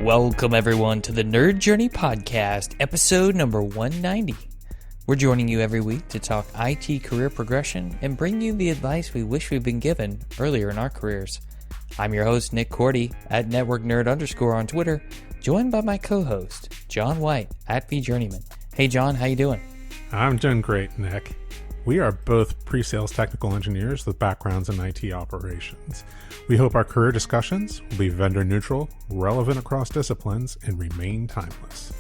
Welcome, everyone, to the Nerd Journey Podcast, episode number 190. We're joining you every week to talk IT career progression and bring you the advice we wish we'd been given earlier in our careers. I'm your host, Nick Cordy, at NetworkNerd_ on Twitter, joined by my co-host, John White, at VJourneyman. Hey, John, how you doing? I'm doing great, Nick. We are both pre-sales technical engineers with backgrounds in IT operations. We hope our career discussions will be vendor neutral, relevant across disciplines, and remain timeless.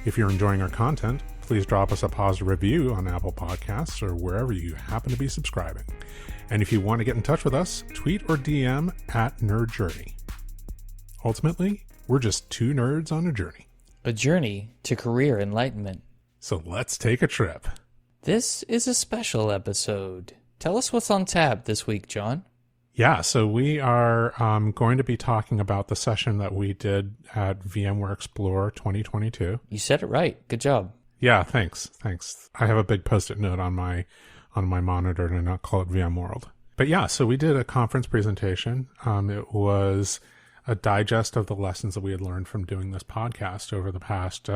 If you're enjoying our content, please drop us a positive review on Apple Podcasts or wherever you happen to be subscribing. And if you want to get in touch with us, tweet or DM at Nerd Journey. Ultimately, we're just two nerds on a journey. A journey to career enlightenment. So let's take a trip. This is a special episode. Tell us what's on tap this week, John. Yeah, so we are going to be talking about the session that we did at VMware Explore 2022. You said it right. Good job. Yeah, thanks. I have a big post-it note on my monitor to not call it VMworld. But yeah, so we did a conference presentation. It was a digest of the lessons that we had learned from doing this podcast over the past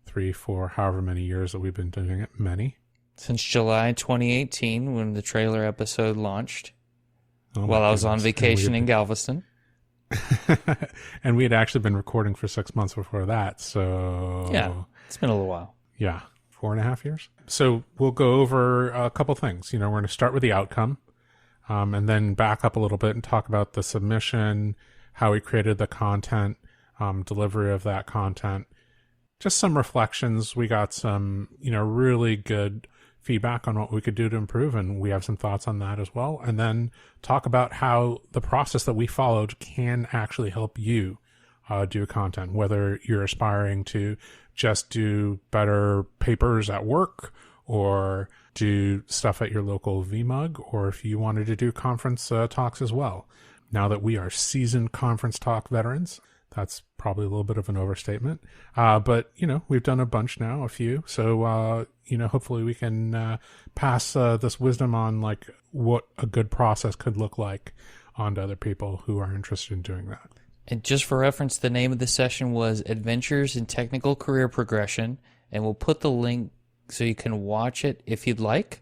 3, 4, however many years that we've been doing it. Many. Since July 2018, when the trailer episode launched, Oh while I was on vacation in Galveston. And we had actually been recording for 6 months before that, so... Yeah, it's been a little while. Yeah, 4.5 years. So we'll go over a couple things. We're going to start with the outcome, and then back up a little bit and talk about the submission, how we created the content, delivery of that content. Just some reflections. We got some, really good feedback on what we could do to improve, and we have some thoughts on that as well. And then talk about how the process that we followed can actually help you do content, whether you're aspiring to just do better papers at work or do stuff at your local VMUG, or if you wanted to do conference talks as well. Now that we are seasoned conference talk veterans, that's probably a little bit of an overstatement. But, we've done a bunch now, a few. So, hopefully we can pass this wisdom on, like, what a good process could look like on to other people who are interested in doing that. And just for reference, the name of the session was Adventures in Technical Career Progression. And we'll put the link so you can watch it if you'd like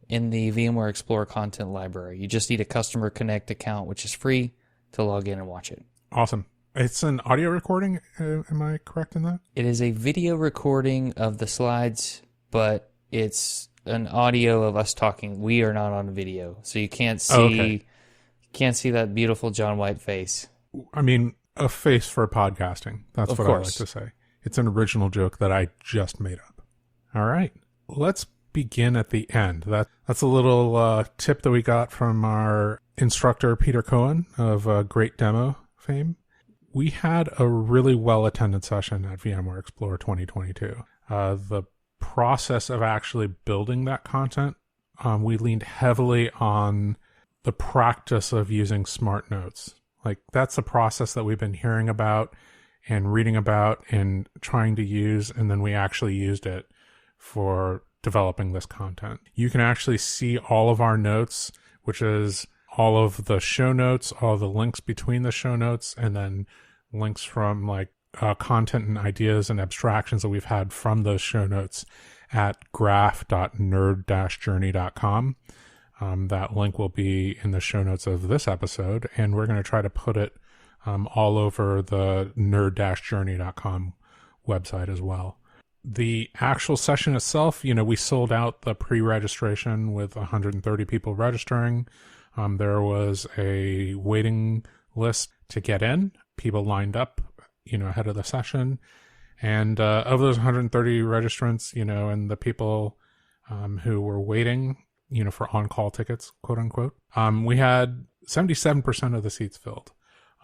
in the VMware Explore content library. You just need a Customer Connect account, which is free to log in and watch it. Awesome. It's an audio recording, am I correct in that? It is a video recording of the slides, but it's an audio of us talking. We are not on video, so you can't see that beautiful John White face. I mean, a face for podcasting. That's what I like to say. It's an original joke that I just made up. All right, let's begin at the end. That's a little tip that we got from our instructor, Peter Cohen of Great Demo fame. We had a really well-attended session at VMware Explore 2022. The process of actually building that content, we leaned heavily on the practice of using smart notes. Like, that's a process that we've been hearing about and reading about and trying to use, and then we actually used it for developing this content. You can actually see all of our notes, which is all of the show notes, all the links between the show notes, and then links from content and ideas and abstractions that we've had from those show notes at graph.nerd-journey.com. That link will be in the show notes of this episode, and we're going to try to put it all over the nerd-journey.com website as well. The actual session itself, we sold out the pre-registration with 130 people registering. There was a waiting list to get in. People lined up, ahead of the session. And of those 130 registrants, and the people who were waiting, for on-call tickets, quote unquote, we had 77% of the seats filled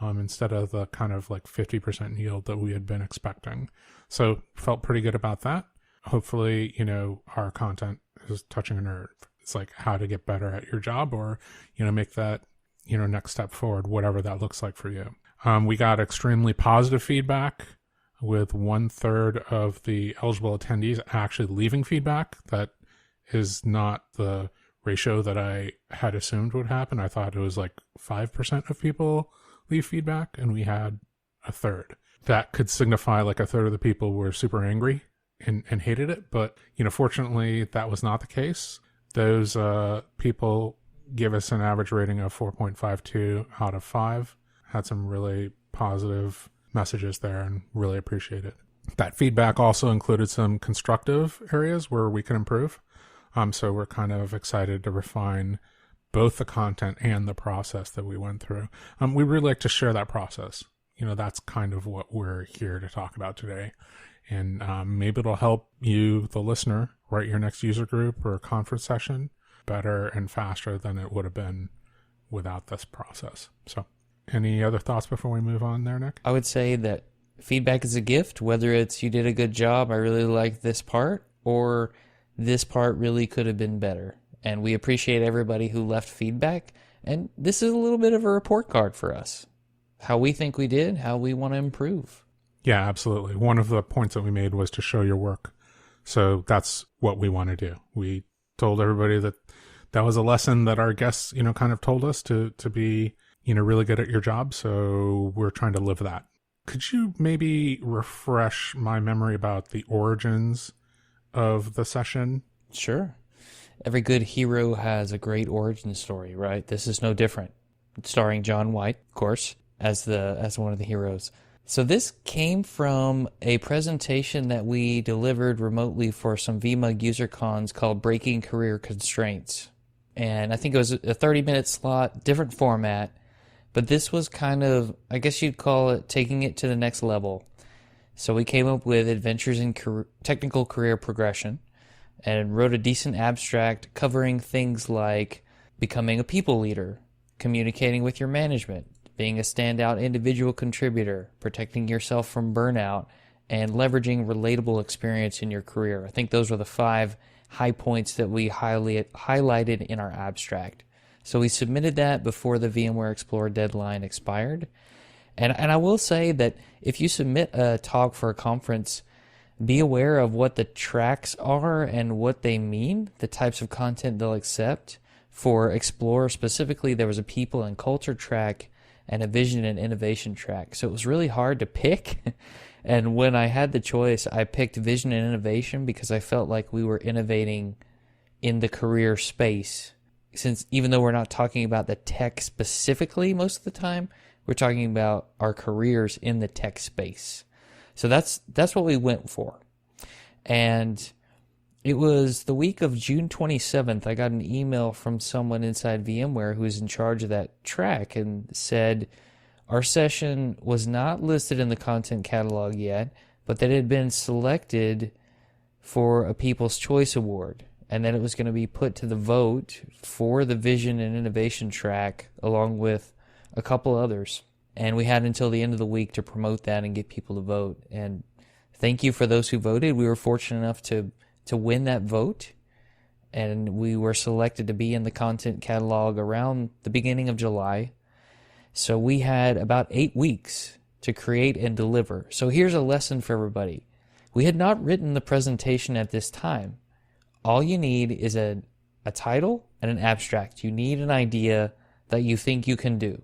instead of the kind of 50% yield that we had been expecting. So felt pretty good about that. Hopefully, our content is touching a nerve. It's like how to get better at your job or, make that, next step forward, whatever that looks like for you. We got extremely positive feedback with 1/3 of the eligible attendees actually leaving feedback. That is not the ratio that I had assumed would happen. I thought it was 5% of people leave feedback, and we had 1/3. that could signify like a third of the people were super angry and hated it. But, fortunately, that was not the case. Those people give us an average rating of 4.52 out of 5. Had some really positive messages there and really appreciate it. That feedback also included some constructive areas where we can improve. So we're kind of excited to refine both the content and the process that we went through. We really like to share that process. That's kind of what we're here to talk about today. And maybe it'll help you, the listener, write your next user group or conference session better and faster than it would have been without this process. So any other thoughts before we move on there, Nick? I would say that feedback is a gift, whether it's you did a good job, I really like this part, or this part really could have been better. And we appreciate everybody who left feedback. And this is a little bit of a report card for us. How we think we did, how we want to improve. Yeah, absolutely. One of the points that we made was to show your work. So that's what we want to do. We told everybody that was a lesson that our guests, kind of told us to be, really good at your job. So we're trying to live that. Could you maybe refresh my memory about the origins of the session? Sure. Every good hero has a great origin story, right? This is no different. Starring John White, of course, as one of the heroes. So this came from a presentation that we delivered remotely for some VMUG user cons called Breaking Career Constraints. And I think it was a 30-minute slot, different format, but this was kind of, I guess you'd call it, taking it to the next level. So we came up with adventures in technical career progression and wrote a decent abstract covering things like becoming a people leader, communicating with your management, being a standout individual contributor, protecting yourself from burnout, and leveraging relatable experience in your career. I think those were the 5 high points that we highlighted in our abstract. So we submitted that before the VMware Explorer deadline expired. And I will say that if you submit a talk for a conference, be aware of what the tracks are and what they mean, the types of content they'll accept. For Explorer specifically, there was a people and culture track and a vision and innovation track. So it was really hard to pick. And when I had the choice, I picked vision and innovation because I felt like we were innovating in the career space. Since even though we're not talking about the tech specifically most of the time, we're talking about our careers in the tech space. So that's what we went for. And it was the week of June 27th, I got an email from someone inside VMware who was in charge of that track and said, our session was not listed in the content catalog yet, but that it had been selected for a People's Choice Award, and that it was going to be put to the vote for the vision and innovation track along with a couple others. And we had until the end of the week to promote that and get people to vote. And thank you for those who voted. We were fortunate enough to win that vote, and we were selected to be in the content catalog around the beginning of July. So we had about 8 weeks to create and deliver. So here's a lesson for everybody. We had not written the presentation at this time. All you need is a title and an abstract. You need an idea that you think you can do.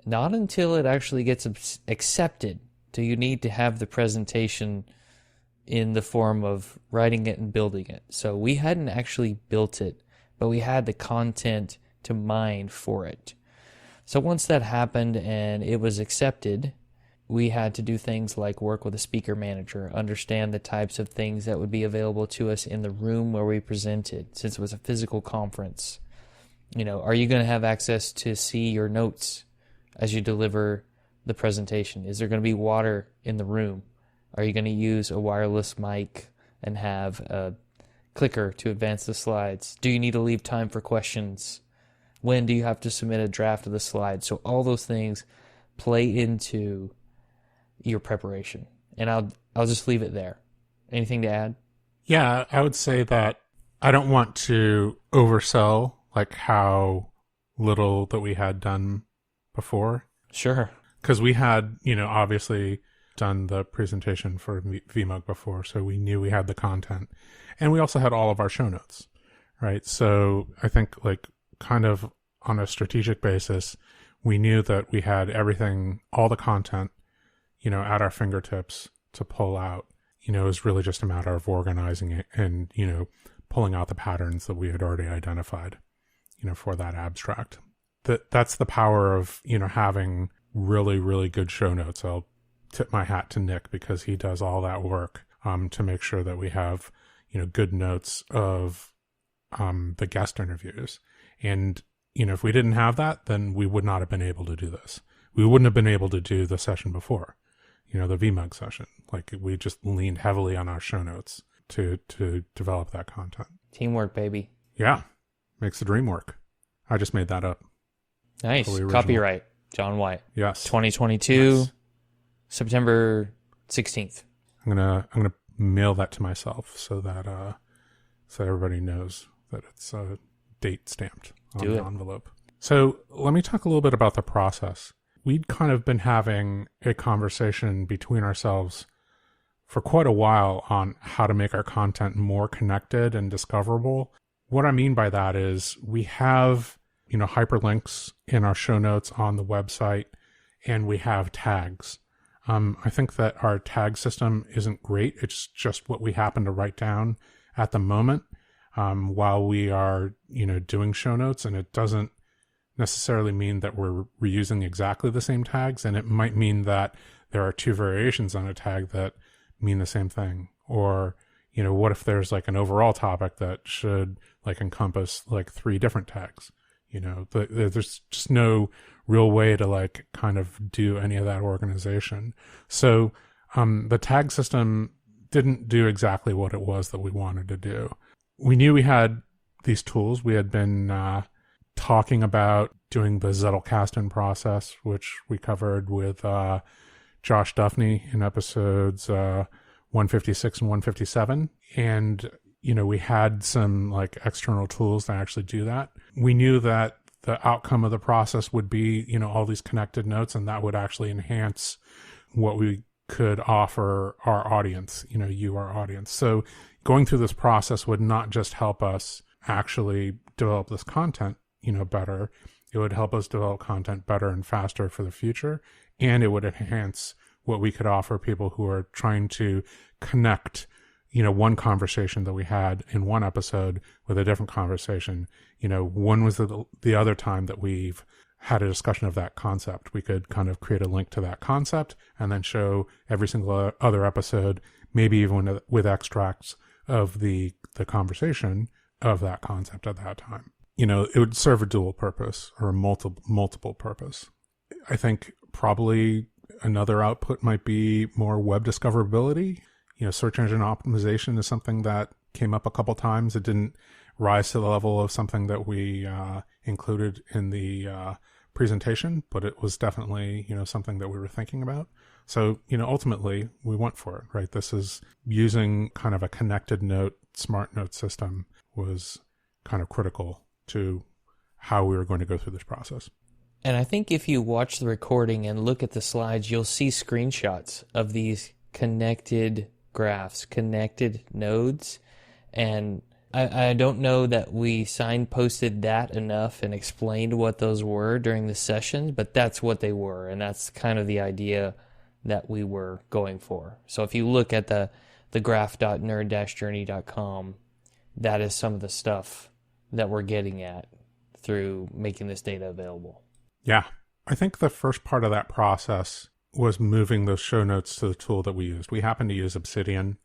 Not until it actually gets accepted do you need to have the presentation in the form of writing it and building it. So we hadn't actually built it, but we had the content to mine for it. So once that happened and it was accepted, we had to do things like work with a speaker manager, understand the types of things that would be available to us in the room where we presented, since it was a physical conference. Are you going to have access to see your notes as you deliver the presentation? Is there going to be water in the room? Are you going to use a wireless mic and have a clicker to advance the slides? Do you need to leave time for questions? When do you have to submit a draft of the slides? So all those things play into your preparation. And I'll just leave it there. Anything to add? Yeah, I would say that I don't want to oversell like how little that we had done before. Sure. Because we had, obviously done the presentation for VMUG before, so we knew we had the content. And we also had all of our show notes, right? So I think kind of on a strategic basis, we knew that we had everything, all the content, at our fingertips to pull out. It was really just a matter of organizing it and, pulling out the patterns that we had already identified, for that abstract. That's the power of, having really, really good show notes. I'll tip my hat to Nick because he does all that work to make sure that we have, good notes of the guest interviews. And, if we didn't have that, then we would not have been able to do this. We wouldn't have been able to do the session before, the VMUG session. Like, we just leaned heavily on our show notes to develop that content. Teamwork, baby. Yeah. Makes the dream work. I just made that up. Nice. Copyright, John White. Yes. 2022, Nice. September 16th. I'm gonna mail that to myself so that so everybody knows that it's date stamped on the envelope. So let me talk a little bit about the process. We'd kind of been having a conversation between ourselves for quite a while on how to make our content more connected and discoverable. What I mean by that is we have, hyperlinks in our show notes on the website, and we have tags. I think that our tag system isn't great. It's just what we happen to write down at the moment while we are, doing show notes, and it doesn't necessarily mean that we're reusing exactly the same tags, and it might mean that there are two variations on a tag that mean the same thing. Or, what if there's like an overall topic that should like encompass like 3 different tags? There's just no real way to like kind of do any of that organization. So the tag system didn't do exactly what it was that we wanted to do. We knew we had these tools. We had been talking about doing the Zettelkasten process, which we covered with Josh Duffney in episodes 156 and 157. And, we had some like external tools to actually do that. We knew that the outcome of the process would be, all these connected notes, and that would actually enhance what we could offer our audience, you, our audience. So going through this process would not just help us actually develop this content, better. It would help us develop content better and faster for the future. And it would enhance what we could offer people who are trying to connect, one conversation that we had in one episode with a different conversation. When was the other time that we've had a discussion of that concept? We could kind of create a link to that concept and then show every single other episode, maybe even with extracts of the conversation of that concept at that time. It would serve a dual purpose or a multiple purpose. I think probably another output might be more web discoverability. Search engine optimization is something that came up a couple times. It didn't rise to the level of something that we included in the presentation, but it was definitely, something that we were thinking about. So, ultimately we went for it, right? This is using kind of a connected note, smart note system was kind of critical to how we were going to go through this process. And I think if you watch the recording and look at the slides, you'll see screenshots of these connected graphs, connected nodes. And I don't know that we signposted that enough and explained what those were during the sessions, but that's what they were. And that's kind of the idea that we were going for. So if you look at the graph.nerd-journey.com, that is some of the stuff that we're getting at through making this data available. Yeah. I think the first part of that process was moving those show notes to the tool that we used. We happen to use Obsidian.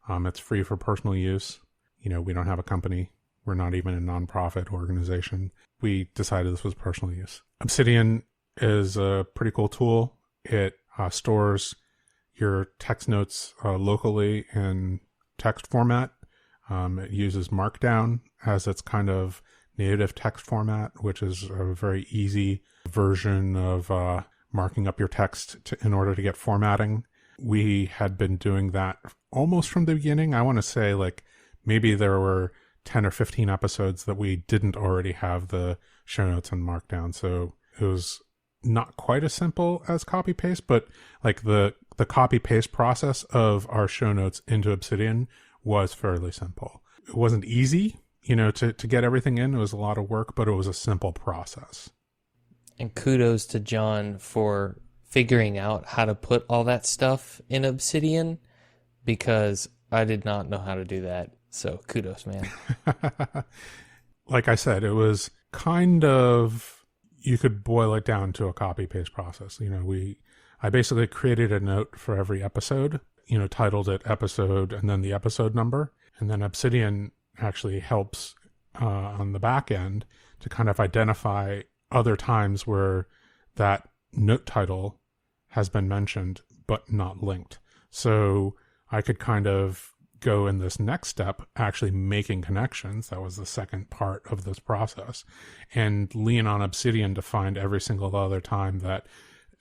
It's free for personal use. We don't have a company. We're not even a nonprofit organization. We decided this was personal use. Obsidian is a pretty cool tool. It stores your text notes locally in text format. It uses Markdown as its kind of native text format, which is a very easy version of marking up your text in order to get formatting. We had been doing that almost from the beginning. I want to say like maybe there were 10 or 15 episodes that we didn't already have the show notes in Markdown. So it was not quite as simple as copy paste, but like the copy paste process of our show notes into Obsidian was fairly simple. It wasn't easy, to get everything in. It was a lot of work, but it was a simple process. And kudos to John for figuring out how to put all that stuff in Obsidian, because I did not know how to do that. So kudos, man. Like I said, it was kind of, you could boil it down to a copy paste process. I basically created a note for every episode, titled it episode and then the episode number. And then Obsidian actually helps on the back end to kind of identify other times where that note title has been mentioned but not linked. So I could kind of go in this next step, actually making connections. That was the second part of this process, and lean on Obsidian to find every single other time that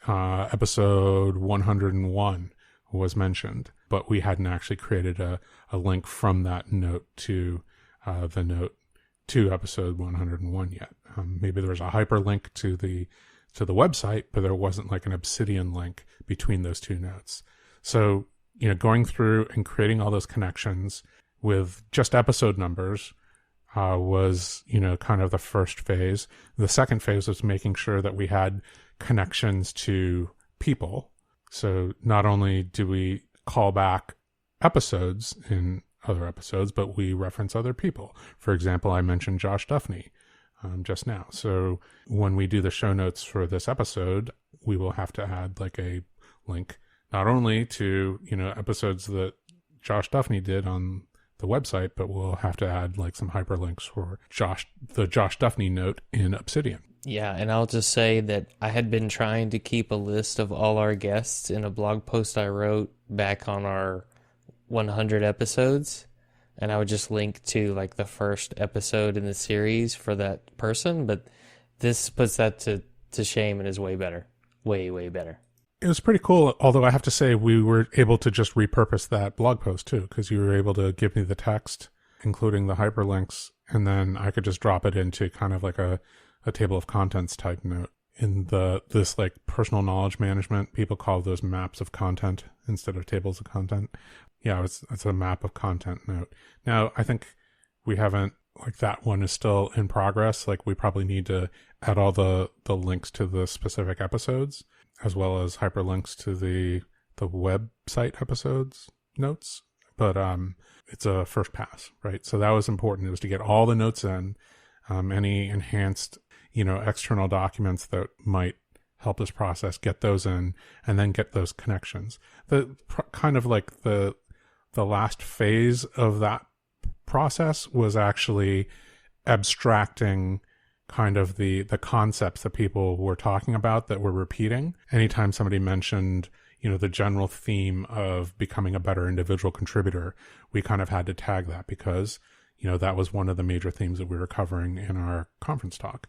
episode 101 was mentioned, but we hadn't actually created a link from that note to the note to episode 101 yet. Maybe there was a hyperlink to the website, but there wasn't like an Obsidian link between those two notes. So going through and creating all those connections with just episode numbers was, kind of the first phase. The second phase was making sure that we had connections to people. So not only do we call back episodes in other episodes, but we reference other people. For example, I mentioned Josh Duffney just now. So when we do the show notes for this episode, we will have to add like a link not only to, episodes that Josh Duffney did on the website, but we'll have to add like some hyperlinks for the Josh Duffney note in Obsidian. Yeah, and I'll just say that I had been trying to keep a list of all our guests in a blog post I wrote back on our 100 episodes, and I would just link to like the first episode in the series for that person, but this puts that to shame and is way better. Way, way better. It was pretty cool, although I have to say we were able to just repurpose that blog post too, because you were able to give me the text, including the hyperlinks, and then I could just drop it into kind of like a table of contents type note. In this like personal knowledge management, people call those maps of content instead of tables of content. Yeah, it's a map of content note. Now, I think we haven't, like that one is still in progress. Like we probably need to add all the links to the specific episodes, as well as hyperlinks to the website episodes notes. But it's a first pass, right? So that was important. It was to get all the notes in, any enhanced, external documents that might help this process, get those in, and then get those connections. Kind of like the last phase of that process was actually abstracting kind of the concepts that people were talking about that were repeating. Anytime somebody mentioned, the general theme of becoming a better individual contributor, we kind of had to tag that because, that was one of the major themes that we were covering in our conference talk,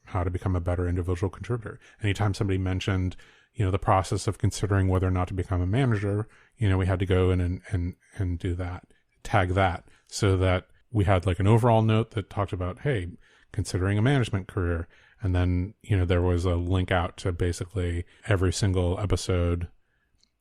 how to become a better individual contributor. Anytime somebody mentioned, the process of considering whether or not to become a manager, we had to go in and do that, tag that, so that we had like an overall note that talked about, hey, considering a management career. And then, there was a link out to basically every single episode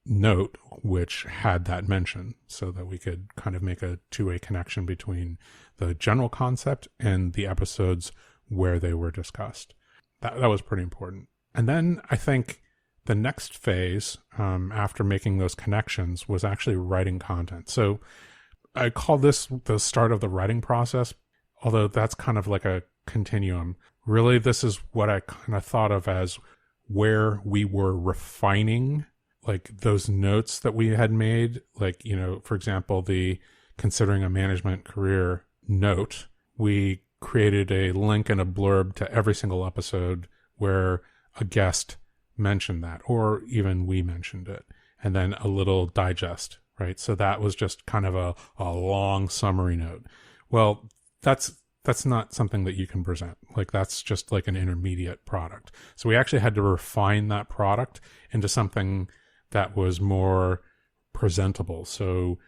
note, which had that mention, so that we could kind of make a two-way connection between the general concept and the episodes where they were discussed. That was pretty important. And then I think the next phase, after making those connections, was actually writing content. So I call this the start of the writing process, although that's kind of like a continuum. Really, this is what I kind of thought of as where we were refining like those notes that we had made. Like, for example, the considering a management career note, we created a link and a blurb to every single episode where a guest mentioned that, or even we mentioned it, and then a little digest, right? So that was just kind of a long summary note. Well, that's not something that you can present. Like that's just like an intermediate product. So we actually had to refine that product into something that was more presentable. So,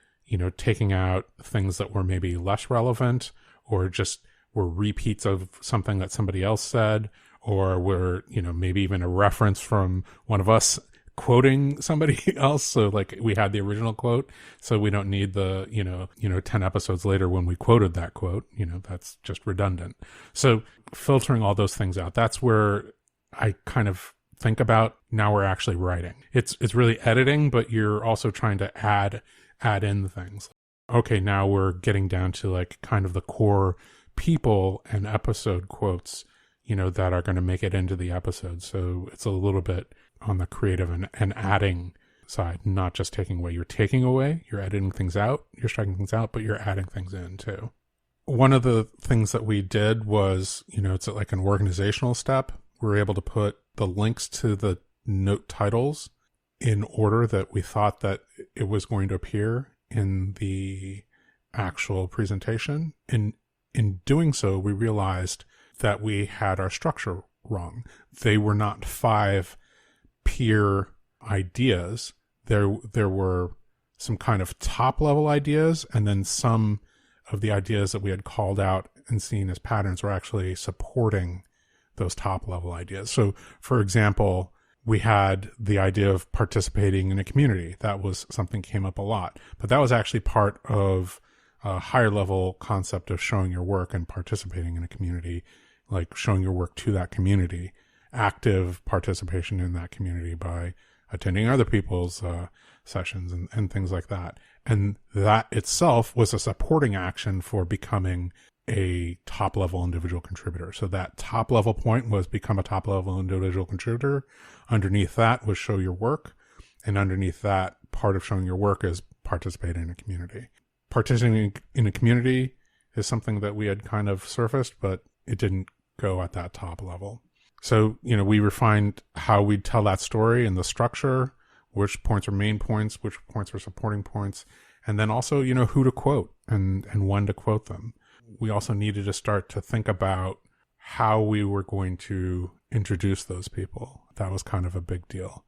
taking out things that were maybe less relevant, or just were repeats of something that somebody else said, or were, maybe even a reference from one of us quoting somebody else. So like we had the original quote, so we don't need the, 10 episodes later when we quoted that quote, that's just redundant. So filtering all those things out, that's where I kind of think about now we're actually writing. It's really editing, but you're also trying to add in things. Okay, now we're getting down to like kind of the core people and episode quotes, that are going to make it into the episode. So it's a little bit on the creative and adding side, not just taking away. You're taking away, you're editing things out, you're striking things out, but you're adding things in too. One of the things that we did was, it's like an organizational step. We were able to put the links to the note titles in order that we thought that it was going to appear in the actual presentation. And in doing so, we realized that we had our structure wrong. They were not 5 peer ideas. There were some kind of top level ideas, and then some of the ideas that we had called out and seen as patterns were actually supporting those top level ideas. So, for example, we had the idea of participating in a community. That was something came up a lot, but that was actually part of a higher level concept of showing your work and participating in a community, like showing your work to that community, active participation in that community by attending other people's sessions and things like that. And that itself was a supporting action for becoming a top level individual contributor. So that top level point was become a top level individual contributor. Underneath that was show your work. And underneath that, part of showing your work is participate in a community. Participating in a community is something that we had kind of surfaced, but it didn't go at that top level. So, we refined how we'd tell that story and the structure, which points are main points, which points are supporting points, and then also, who to quote and when to quote them. We also needed to start to think about how we were going to introduce those people. That was kind of a big deal.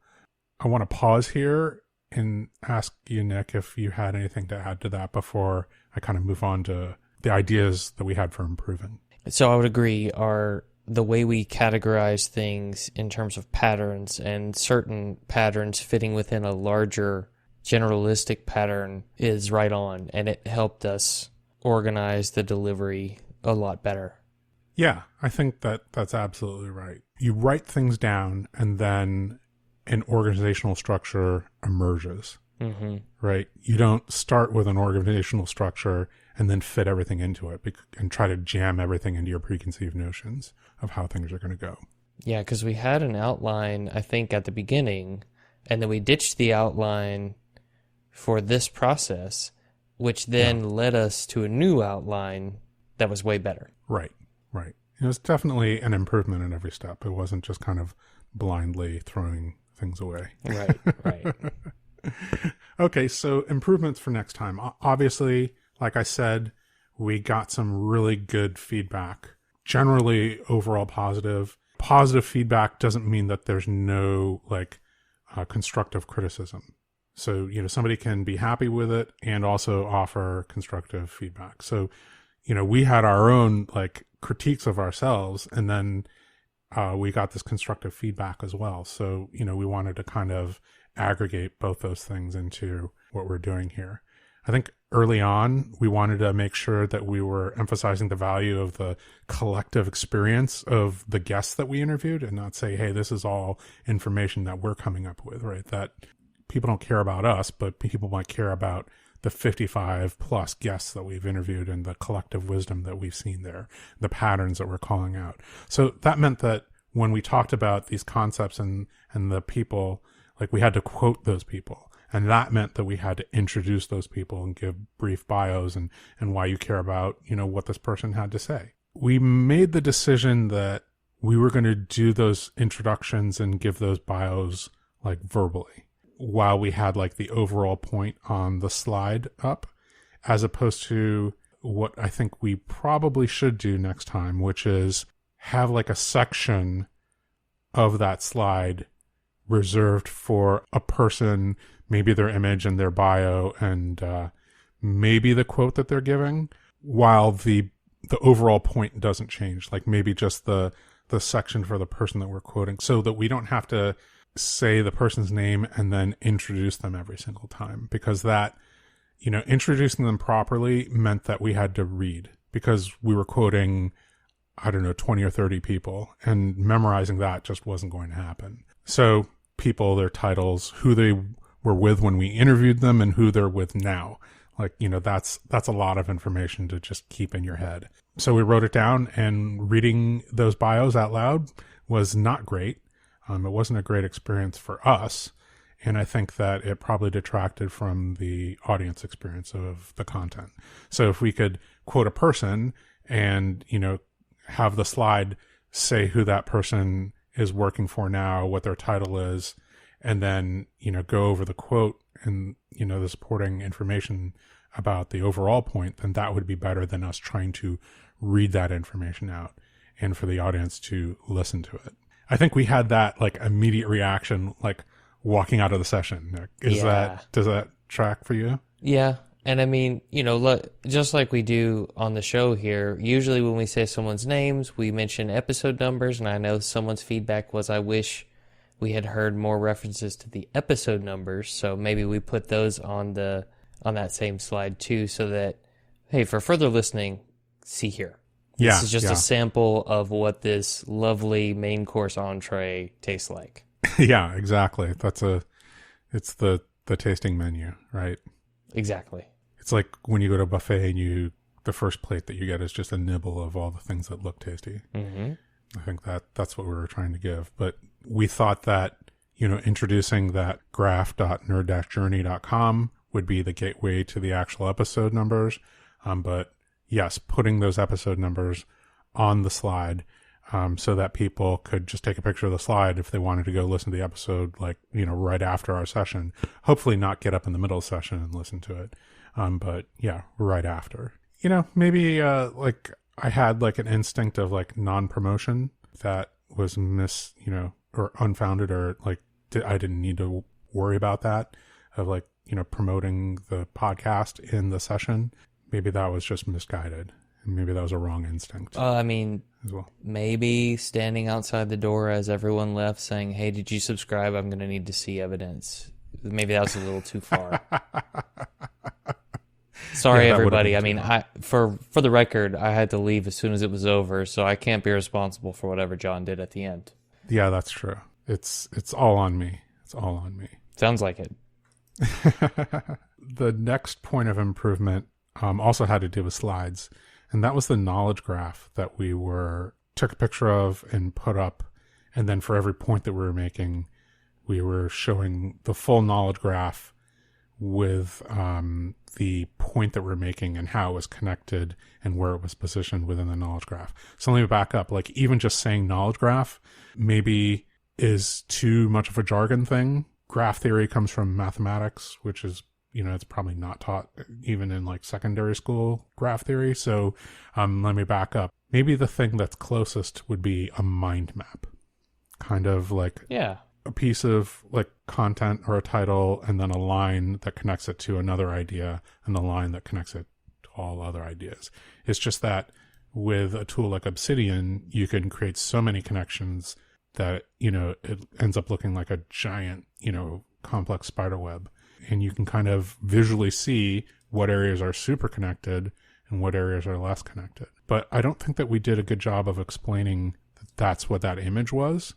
I want to pause here and ask you, Nick, if you had anything to add to that before I kind of move on to the ideas that we had for improving. So I would agree, the way we categorize things in terms of patterns and certain patterns fitting within a larger generalistic pattern is right on, and it helped us organize the delivery a lot better. Yeah, I think that's absolutely right. You write things down and then an organizational structure emerges, right? You don't start with an organizational structure and then fit everything into it and try to jam everything into your preconceived notions of how things are going to go. Yeah, because we had an outline, I think, at the beginning, and then we ditched the outline for this process, which then led us to a new outline that was way better. Right. It was definitely an improvement in every step. It wasn't just kind of blindly throwing things away. Right. Okay, so improvements for next time. Obviously, like I said, we got some really good feedback. Generally, overall positive. Positive feedback doesn't mean that there's no constructive criticism. So, somebody can be happy with it and also offer constructive feedback. So, we had our own critiques of ourselves, and then we got this constructive feedback as well. So, we wanted to kind of aggregate both those things into what we're doing here. I think early on, we wanted to make sure that we were emphasizing the value of the collective experience of the guests that we interviewed and not say, hey, this is all information that we're coming up with, right? That people don't care about us, but people might care about the 55 plus guests that we've interviewed and the collective wisdom that we've seen there, the patterns that we're calling out. So that meant that when we talked about these concepts and the people, we had to quote those people. And that meant that we had to introduce those people and give brief bios and why you care about, what this person had to say. We made the decision that we were going to do those introductions and give those bios verbally, while we had the overall point on the slide up, as opposed to what I think we probably should do next time, which is have a section of that slide reserved for a person, maybe their image and their bio and maybe the quote that they're giving, while the overall point doesn't change, maybe just the section for the person that we're quoting, so that we don't have to say the person's name and then introduce them every single time, because that, introducing them properly meant that we had to read, because we were quoting I don't know, 20 or 30 people, and memorizing that just wasn't going to happen. So people, their titles, who they were with when we interviewed them, and who they're with now. Like, that's a lot of information to just keep in your head. So we wrote it down, and reading those bios out loud was not great. It wasn't a great experience for us. And I think that it probably detracted from the audience experience of the content. So if we could quote a person and, have the slide say who that person is working for now, what their title is, and then, go over the quote and, the supporting information about the overall point, then that would be better than us trying to read that information out and for the audience to listen to it. I think we had that like immediate reaction, like walking out of the session. Does that track for you? Yeah. And I mean, just like we do on the show here, usually when we say someone's names, we mention episode numbers. And I know someone's feedback was, I wish we had heard more references to the episode numbers. So maybe we put those on that same slide too, so that, hey, for further listening, see here. This is just a sample of what this lovely main course entree tastes like. Yeah, exactly. It's the tasting menu, right? Exactly. It's like when you go to a buffet and the first plate that you get is just a nibble of all the things that look tasty. Mm-hmm. I think that's what we were trying to give. But we thought that, introducing that graph.nerd-journey.com would be the gateway to the actual episode numbers. But yes, putting those episode numbers on the slide, so that people could just take a picture of the slide if they wanted to go listen to the episode, like, right after our session. Hopefully not get up in the middle of the session and listen to it. But yeah, right after. Maybe like I had like an instinct of like non-promotion that was or unfounded, or like I didn't need to worry about that, of like, promoting the podcast in the session. Maybe that was just misguided. And maybe that was a wrong instinct. I mean, as well. Maybe standing outside the door as everyone left saying, hey, did you subscribe? I'm going to need to see evidence. Maybe that was a little too far. Sorry, everybody. I mean, for the record, I had to leave as soon as it was over, so I can't be responsible for whatever John did at the end. Yeah, that's true. It's all on me. It's all on me. Sounds like it. The next point of improvement also had to do with slides, and that was the knowledge graph that we took a picture of and put up, and then for every point that we were making, we were showing the full knowledge graph with the point that we're making and how it was connected and where it was positioned within the knowledge graph. So let me back up. Like, even just saying knowledge graph maybe is too much of a jargon thing. Graph theory comes from mathematics, which is, it's probably not taught even in like secondary school, graph theory. So let me back up. Maybe the thing that's closest would be a mind map. Kind of like a piece of like content or a title, and then a line that connects it to another idea, and the line that connects it to all other ideas. It's just that with a tool like Obsidian, you can create so many connections that, it ends up looking like a giant, complex spider web. And you can kind of visually see what areas are super connected and what areas are less connected. But I don't think that we did a good job of explaining that that's what that image was.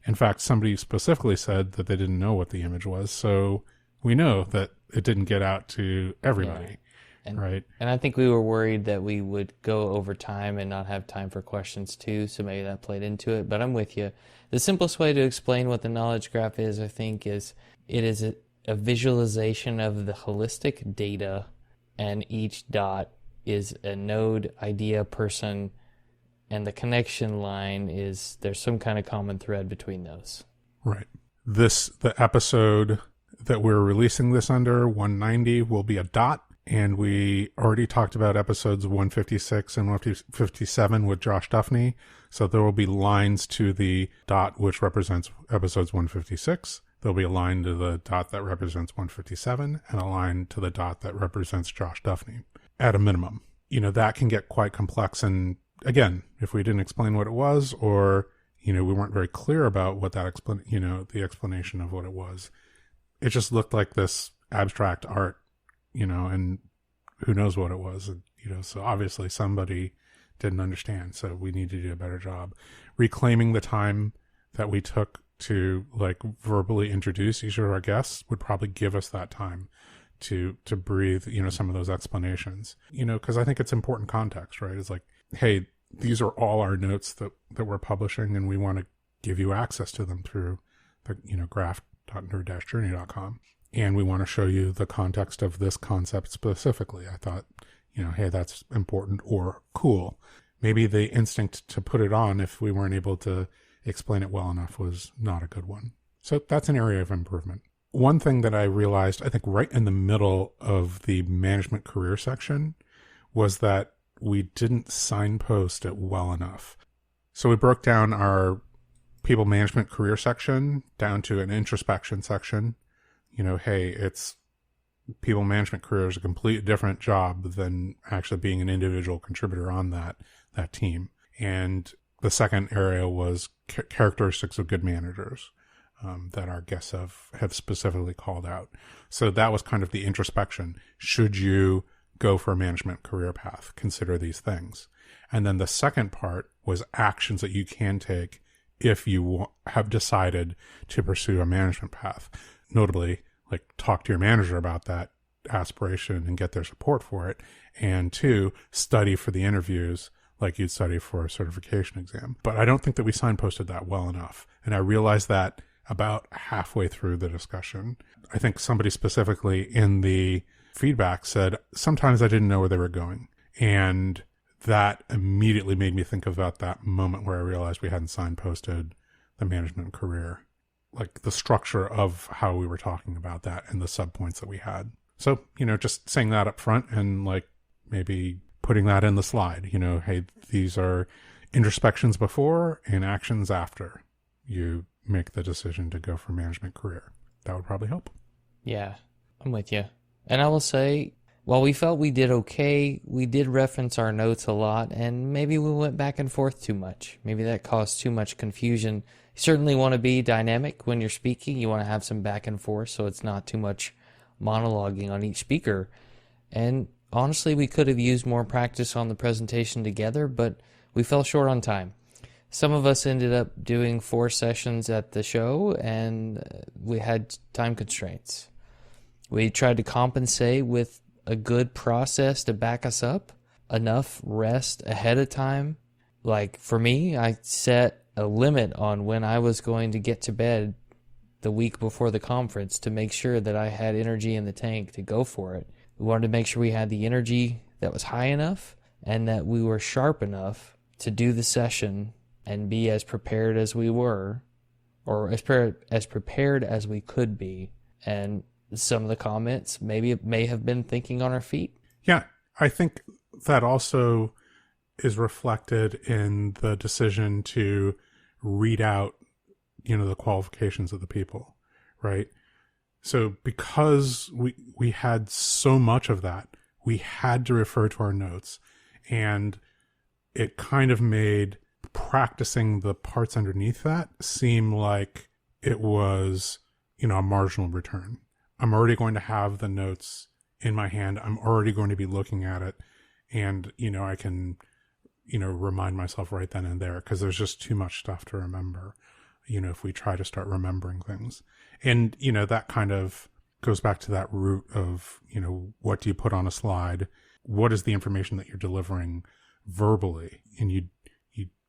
In fact, somebody specifically said that they didn't know what the image was. So we know that it didn't get out to everybody. Yeah. Right. And I think we were worried that we would go over time and not have time for questions too. So maybe that played into it. But I'm with you. The simplest way to explain what the knowledge graph is, I think, is it is a visualization of the holistic data, and each dot is a node, idea, person, and the connection line is there's some kind of common thread between those. Right. The episode that we're releasing this under, 190, will be a dot. And we already talked about episodes 156 and 157 with Josh Duffney. So there will be lines to the dot which represents episodes 156. There'll be a line to the dot that represents 157 and a line to the dot that represents Josh Duffney at a minimum. That can get quite complex. And again, if we didn't explain what it was, or, we weren't very clear about what that the explanation of what it was, it just looked like this abstract art, and who knows what it was, so obviously somebody didn't understand. So we need to do a better job. Reclaiming the time that we took to like verbally introduce each of our guests would probably give us that time to breathe, some of those explanations, because I think it's important context, right? It's like, hey, these are all our notes that we're publishing, and we want to give you access to them through the, graph.nerd-journey.com. And we want to show you the context of this concept specifically. I thought, hey, that's important or cool. Maybe the instinct to put it on if we weren't able to explain it well enough was not a good one. So that's an area of improvement. One thing that I realized, I think right in the middle of the management career section, was that we didn't signpost it well enough. So we broke down our people management career section down to an introspection section. Hey, it's people management career is a completely different job than actually being an individual contributor on that team. And the second area was characteristics of good managers. That our guests have specifically called out. So that was kind of the introspection. Should you go for a management career path? Consider these things. And then the second part was actions that you can take if you have decided to pursue a management path. Notably, like talk to your manager about that aspiration and get their support for it. And 2, study for the interviews like you'd study for a certification exam. But I don't think that we signposted that well enough. And I realized that about halfway through the discussion. I think somebody specifically in the feedback said, sometimes I didn't know where they were going. And that immediately made me think about that moment where I realized we hadn't signposted the management career, like the structure of how we were talking about that and the subpoints that we had. So, just saying that up front and like maybe putting that in the slide, hey, these are introspections before and actions after you make the decision to go for management career. That would probably help. Yeah, I'm with you. And I will say, while we felt we did okay, we did reference our notes a lot, and maybe we went back and forth too much. Maybe that caused too much confusion. You certainly want to be dynamic when you're speaking. You want to have some back and forth so it's not too much monologuing on each speaker. And honestly, we could have used more practice on the presentation together, but we fell short on time. Some of us ended up doing 4 sessions at the show, and we had time constraints. We tried to compensate with a good process to back us up, enough rest ahead of time. Like for me, I set a limit on when I was going to get to bed the week before the conference to make sure that I had energy in the tank to go for it. We wanted to make sure we had the energy that was high enough and that we were sharp enough to do the session and be as prepared as we were, or as prepared as we could be. And some of the comments maybe may have been thinking on our feet. Yeah, I think that also is reflected in the decision to read out, the qualifications of the people, right? So because we had so much of that, we had to refer to our notes, and it kind of made practicing the parts underneath that seem like it was, a marginal return. I'm already going to have the notes in my hand. I'm already going to be looking at it, and, I can, remind myself right then and there, because there's just too much stuff to remember, if we try to start remembering things. And, that kind of goes back to that root of, what do you put on a slide? What is the information that you're delivering verbally? And you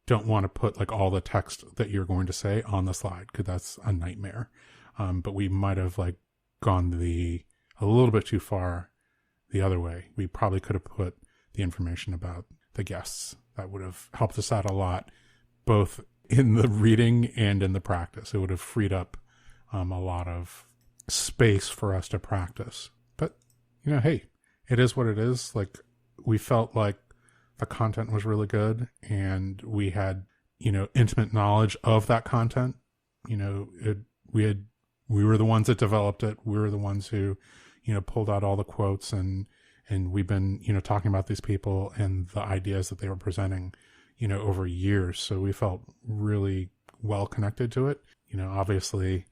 don't want to put like all the text that you're going to say on the slide, because that's a nightmare. But we might have like gone a little bit too far the other way. We probably could have put the information about the guests. That would have helped us out a lot, both in the reading and in the practice. It would have freed up a lot of space for us to practice. But, hey, it is what it is. Like, we felt like the content was really good, and we had, intimate knowledge of that content. We were the ones that developed it. We were the ones who, pulled out all the quotes, and we've been, talking about these people and the ideas that they were presenting, over years. So we felt really well connected to it. Obviously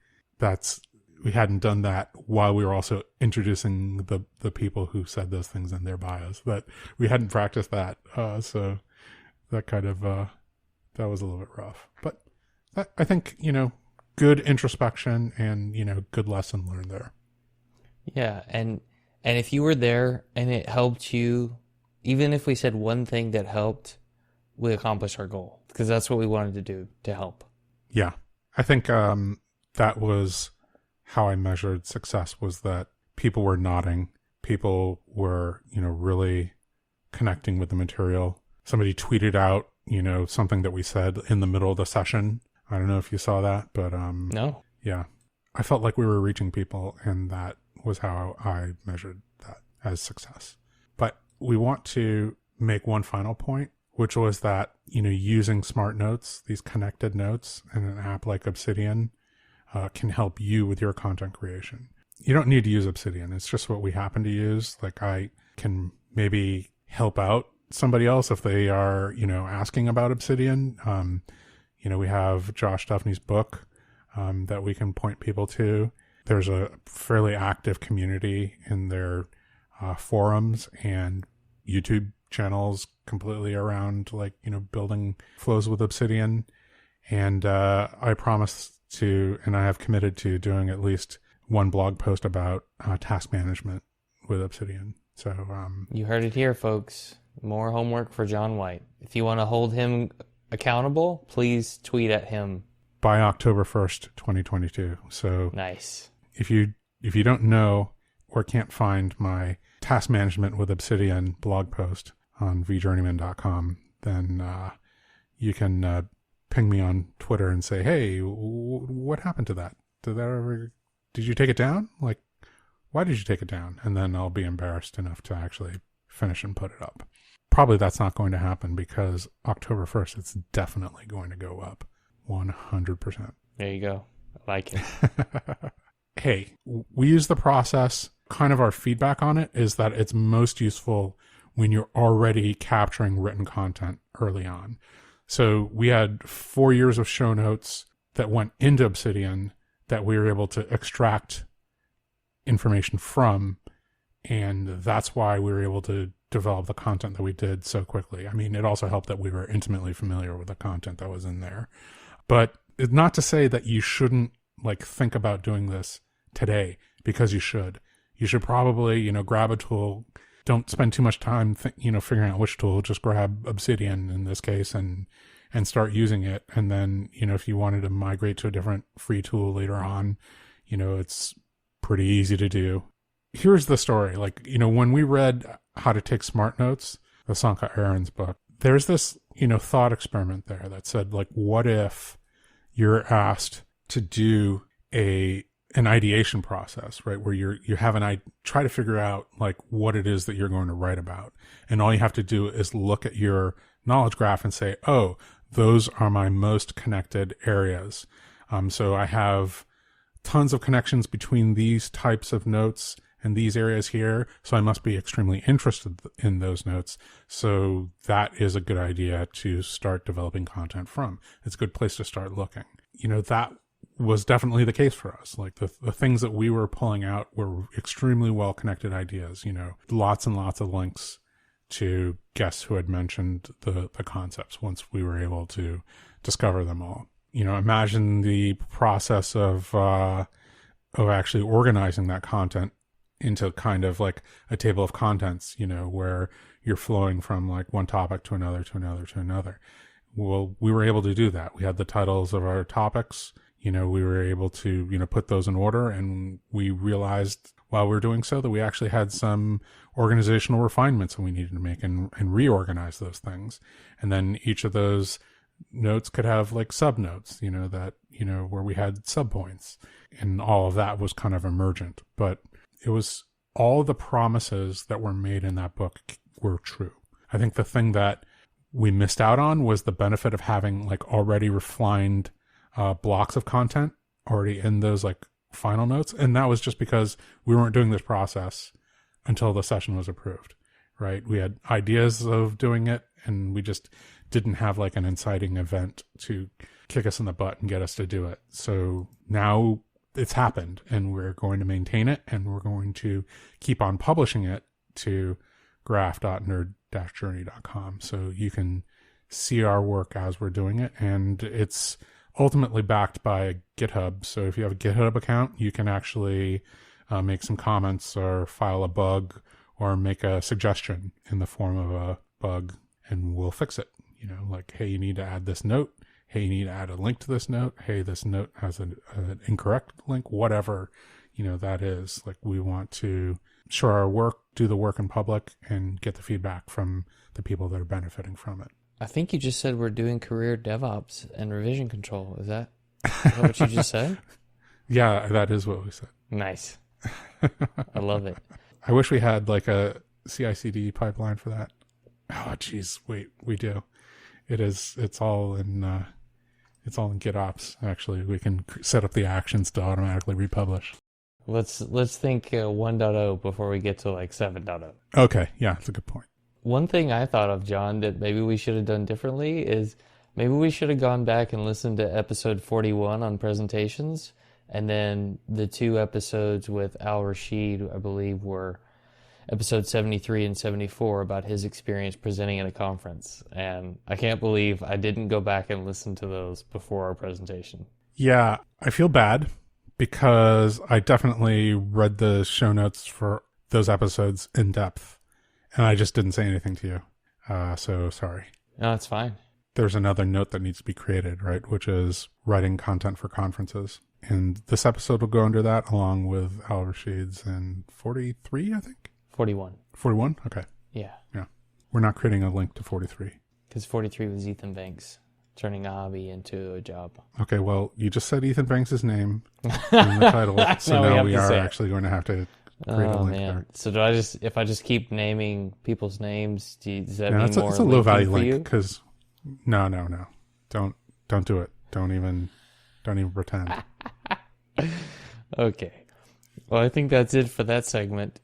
we hadn't done that while we were also introducing the people who said those things in their bios, but we hadn't practiced that. So that kind of, that was a little bit rough. But I think, good introspection and, good lesson learned there. Yeah, and if you were there and it helped you, even if we said one thing that helped, we accomplished our goal, because that's what we wanted to do, to help. Yeah. I think that was how I measured success, was that people were nodding. People were, really connecting with the material. Somebody tweeted out, something that we said in the middle of the session. I don't know if you saw that, but No. Yeah. I felt like we were reaching people, and that was how I measured that as success. But we want to make one final point, which was that, using smart notes, these connected notes, and an app like Obsidian can help you with your content creation. You don't need to use Obsidian. It's just what we happen to use. Like, I can maybe help out somebody else if they are, asking about Obsidian. We have Josh Duffney's book that we can point people to. There's a fairly active community in their forums and YouTube channels completely around, building flows with Obsidian. And I promise to, and I have committed to doing at least one blog post about task management with Obsidian. So you heard it here, folks. More homework for John White. If you want to hold him accountable, please tweet at him by October 1st, 2022. So nice. If you don't know or can't find my task management with Obsidian blog post on vjourneyman.com, then you can ping me on Twitter and say, hey, what happened to that? Did you take it down? Like, why did you take it down? And then I'll be embarrassed enough to actually finish and put it up. Probably that's not going to happen, because October 1st, it's definitely going to go up 100%. There you go. I like it. Hey, we use the process. Kind of our feedback on it is that it's most useful when you're already capturing written content early on. So we had 4 years of show notes that went into Obsidian that we were able to extract information from. And that's why we were able to develop the content that we did so quickly. I mean, it also helped that we were intimately familiar with the content that was in there. But it's not to say that you shouldn't think about doing this today, because you should. You should probably, grab a tool. Don't spend too much time, figuring out which tool. Just grab Obsidian in this case and start using it. And then, if you wanted to migrate to a different free tool later on, it's pretty easy to do. Here's the story. When we read How to Take Smart Notes, the Sanka Aarons book, there's this, thought experiment there that said, what if you're asked to do an ideation process, right? Where you have try to figure out what it is that you're going to write about. And all you have to do is look at your knowledge graph and say, oh, those are my most connected areas. So I have tons of connections between these types of notes and these areas here. So I must be extremely interested in those notes. So that is a good idea to start developing content from. It's a good place to start looking. That was definitely the case for us. The things that we were pulling out were extremely well connected ideas, lots and lots of links to guests who had mentioned the concepts once we were able to discover them all. Imagine the process of actually organizing that content into kind of a table of contents, where you're flowing from one topic to another, to another, to another. Well, we were able to do that. We had the titles of our topics. We were able to, put those in order, and we realized while we were doing so that we actually had some organizational refinements that we needed to make and reorganize those things. And then each of those notes could have sub notes, where we had subpoints, and all of that was kind of emergent. But it was all the promises that were made in that book were true. I think the thing that we missed out on was the benefit of having already refined blocks of content already in those final notes. And that was just because we weren't doing this process until the session was approved, right? We had ideas of doing it, and we just didn't have an inciting event to kick us in the butt and get us to do it. So now it's happened, and we're going to maintain it, and we're going to keep on publishing it to graph.nerd-journey.com. So you can see our work as we're doing it. And it's ultimately backed by GitHub. So if you have a GitHub account, you can actually make some comments or file a bug or make a suggestion in the form of a bug, and we'll fix it. You know, like, hey, you need to add this note. Hey, you need to add a link to this note. Hey, this note has an incorrect link, whatever, you know, that is. Like, we want to show our work, do the work in public, and get the feedback from the people that are benefiting from it. I think you just said we're doing career DevOps and revision control. Is that what you just said? Yeah, that is what we said. Nice. I love it. I wish we had like a CI/CD pipeline for that. Oh, geez, wait, we do. It's all in GitOps. Actually, we can set up the actions to automatically republish. Let's think 1.0 before we get to like 7.0. Okay, yeah, that's a good point. One thing I thought of, John, that maybe we should have done differently is maybe we should have gone back and listened to episode 41 on presentations, and then the 2 episodes with Al Rashid, I believe, were episode 73 and 74 about his experience presenting at a conference. And I can't believe I didn't go back and listen to those before our presentation. Yeah, I feel bad because I definitely read the show notes for those episodes in depth, and I just didn't say anything to you. So sorry. No, it's fine. There's another note that needs to be created, right? Which is writing content for conferences. And this episode will go under that along with Al Rashid's in 43, I think. 41. 41? Okay. Yeah. Yeah. We're not creating a link to 43. Because 43 was Ethan Banks turning a hobby into a job. Okay, well, you just said Ethan Banks' name in the title, so now we are actually going to have to create a link there. So do if I just keep naming people's names, does that mean more? It's a low value link because no. Don't do it. Don't even pretend. Okay. Well, I think that's it for that segment.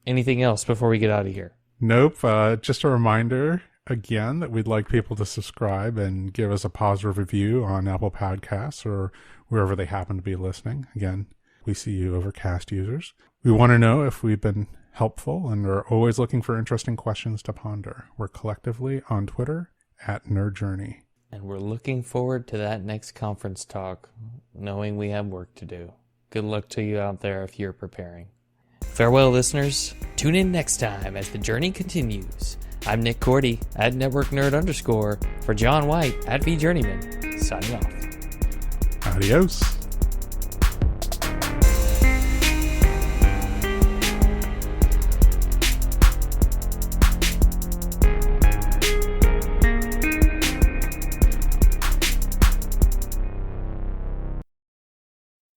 Anything else before we get out of here? Nope. Just a reminder again that we'd like people to subscribe and give us a positive review on Apple Podcasts or wherever they happen to be listening. Again, we see you Overcast users. We want to know if we've been helpful, and we're always looking for interesting questions to ponder. We're collectively on Twitter @NerdJourney. And we're looking forward to that next conference talk, knowing we have work to do. Good luck to you out there if you're preparing. Farewell, listeners. Tune in next time as the journey continues. I'm Nick Cordy @NetworkNerd_, for John White @VJourneyman, signing off. Adios.